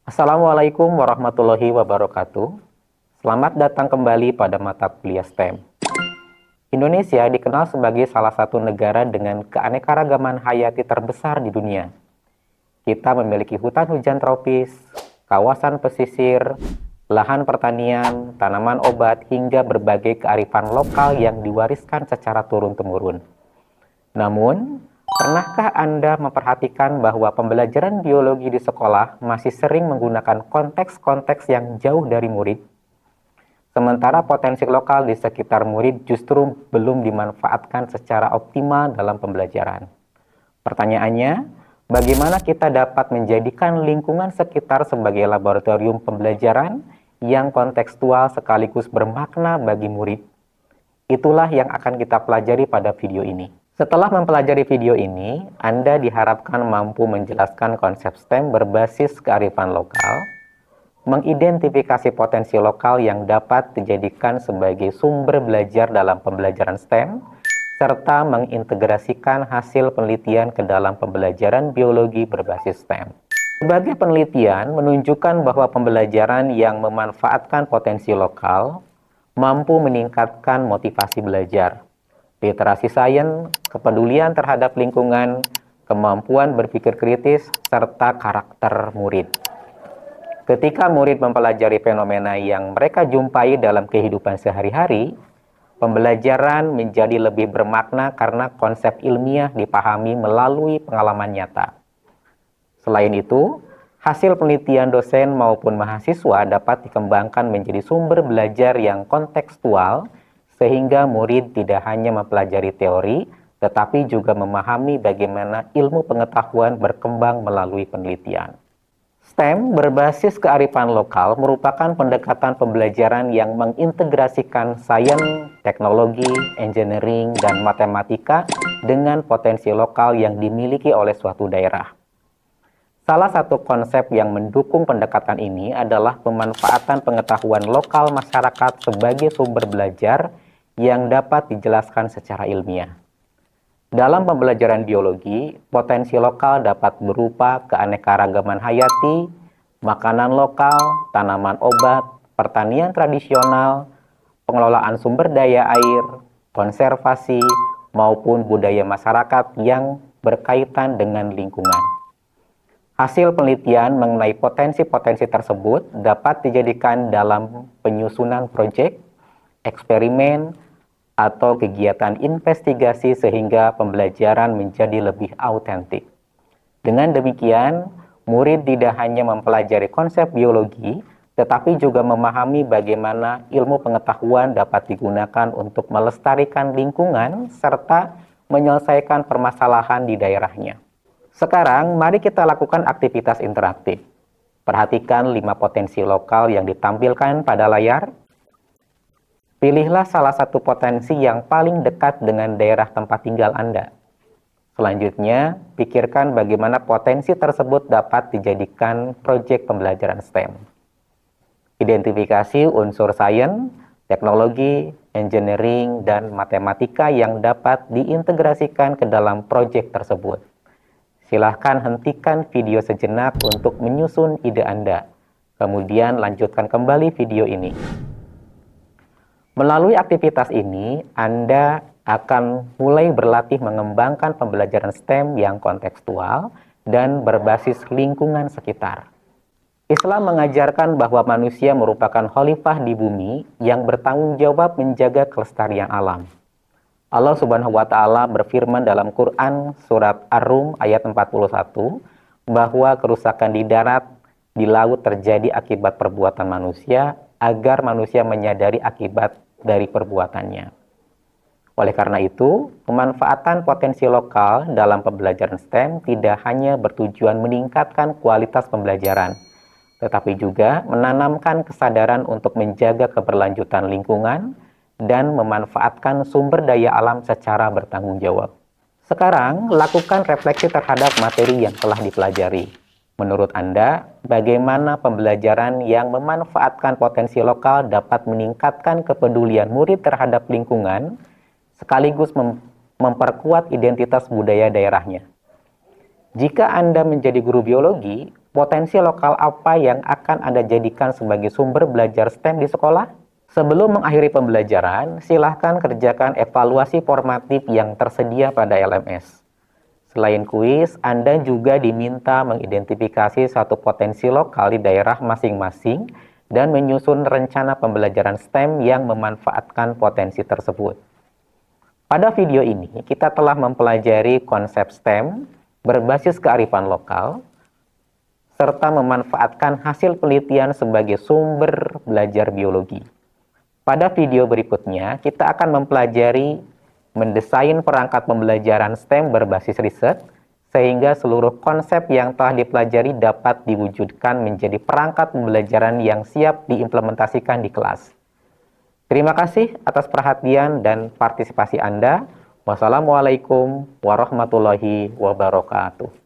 Assalamualaikum warahmatullahi wabarakatuh. Selamat datang kembali pada mata kuliah STEM. Indonesia dikenal sebagai salah satu negara dengan keanekaragaman hayati terbesar di dunia. Kita memiliki hutan hujan tropis, kawasan pesisir, lahan pertanian, tanaman obat, hingga berbagai kearifan lokal yang diwariskan secara turun-temurun. Namun, pernahkah Anda memperhatikan bahwa pembelajaran biologi di sekolah masih sering menggunakan konteks-konteks yang jauh dari murid? Sementara potensi lokal di sekitar murid justru belum dimanfaatkan secara optimal dalam pembelajaran. Pertanyaannya, bagaimana kita dapat menjadikan lingkungan sekitar sebagai laboratorium pembelajaran yang kontekstual sekaligus bermakna bagi murid? Itulah yang akan kita pelajari pada video ini. Setelah mempelajari video ini, Anda diharapkan mampu menjelaskan konsep STEM berbasis kearifan lokal, mengidentifikasi potensi lokal yang dapat dijadikan sebagai sumber belajar dalam pembelajaran STEM, serta mengintegrasikan hasil penelitian ke dalam pembelajaran biologi berbasis STEM. Berbagai penelitian menunjukkan bahwa pembelajaran yang memanfaatkan potensi lokal mampu meningkatkan motivasi belajar, literasi sains, kepedulian terhadap lingkungan, kemampuan berpikir kritis, serta karakter murid. Ketika murid mempelajari fenomena yang mereka jumpai dalam kehidupan sehari-hari, pembelajaran menjadi lebih bermakna karena konsep ilmiah dipahami melalui pengalaman nyata. Selain itu, hasil penelitian dosen maupun mahasiswa dapat dikembangkan menjadi sumber belajar yang kontekstual, sehingga murid tidak hanya mempelajari teori, tetapi juga memahami bagaimana ilmu pengetahuan berkembang melalui penelitian. STEM berbasis kearifan lokal merupakan pendekatan pembelajaran yang mengintegrasikan sains, teknologi, engineering, dan matematika dengan potensi lokal yang dimiliki oleh suatu daerah. Salah satu konsep yang mendukung pendekatan ini adalah pemanfaatan pengetahuan lokal masyarakat sebagai sumber belajar yang dapat dijelaskan secara ilmiah. Dalam pembelajaran biologi, potensi lokal dapat berupa keanekaragaman hayati, makanan lokal, tanaman obat, pertanian tradisional, pengelolaan sumber daya air, konservasi, maupun budaya masyarakat yang berkaitan dengan lingkungan. Hasil penelitian mengenai potensi-potensi tersebut dapat dijadikan dalam penyusunan proyek, eksperimen, atau kegiatan investigasi sehingga pembelajaran menjadi lebih autentik. Dengan demikian, murid tidak hanya mempelajari konsep biologi, tetapi juga memahami bagaimana ilmu pengetahuan dapat digunakan untuk melestarikan lingkungan serta menyelesaikan permasalahan di daerahnya. Sekarang, mari kita lakukan aktivitas interaktif. Perhatikan 5 potensi lokal yang ditampilkan pada layar. Pilihlah salah satu potensi yang paling dekat dengan daerah tempat tinggal Anda. Selanjutnya, pikirkan bagaimana potensi tersebut dapat dijadikan proyek pembelajaran STEM. Identifikasi unsur sains, teknologi, engineering, dan matematika yang dapat diintegrasikan ke dalam proyek tersebut. Silahkan hentikan video sejenak untuk menyusun ide Anda. Kemudian lanjutkan kembali video ini. Melalui aktivitas ini, Anda akan mulai berlatih mengembangkan pembelajaran STEM yang kontekstual dan berbasis lingkungan sekitar. Islam mengajarkan bahwa manusia merupakan khalifah di bumi yang bertanggung jawab menjaga kelestarian alam. Allah Subhanahu wa Ta'ala berfirman dalam Quran surat Ar-Rum ayat 41 bahwa kerusakan di darat, di laut terjadi akibat perbuatan manusia agar manusia menyadari akibat dari perbuatannya. Oleh karena itu, pemanfaatan potensi lokal dalam pembelajaran STEM tidak hanya bertujuan meningkatkan kualitas pembelajaran, tetapi juga menanamkan kesadaran untuk menjaga keberlanjutan lingkungan dan memanfaatkan sumber daya alam secara bertanggung jawab. Sekarang, lakukan refleksi terhadap materi yang telah dipelajari. Menurut Anda, bagaimana pembelajaran yang memanfaatkan potensi lokal dapat meningkatkan kepedulian murid terhadap lingkungan, sekaligus memperkuat identitas budaya daerahnya? Jika Anda menjadi guru biologi, Potensi lokal apa yang akan Anda jadikan sebagai sumber belajar STEM di sekolah? Sebelum mengakhiri pembelajaran, silahkan kerjakan evaluasi formatif yang tersedia pada LMS. Selain kuis, Anda juga diminta mengidentifikasi satu potensi lokal di daerah masing-masing dan menyusun rencana pembelajaran STEM yang memanfaatkan potensi tersebut. Pada video ini, kita telah mempelajari konsep STEM berbasis kearifan lokal, serta memanfaatkan hasil penelitian sebagai sumber belajar biologi. Pada video berikutnya, kita akan mempelajari mendesain perangkat pembelajaran STEM berbasis riset, sehingga seluruh konsep yang telah dipelajari dapat diwujudkan menjadi perangkat pembelajaran yang siap diimplementasikan di kelas. Terima kasih atas perhatian dan partisipasi Anda. Wassalamualaikum warahmatullahi wabarakatuh.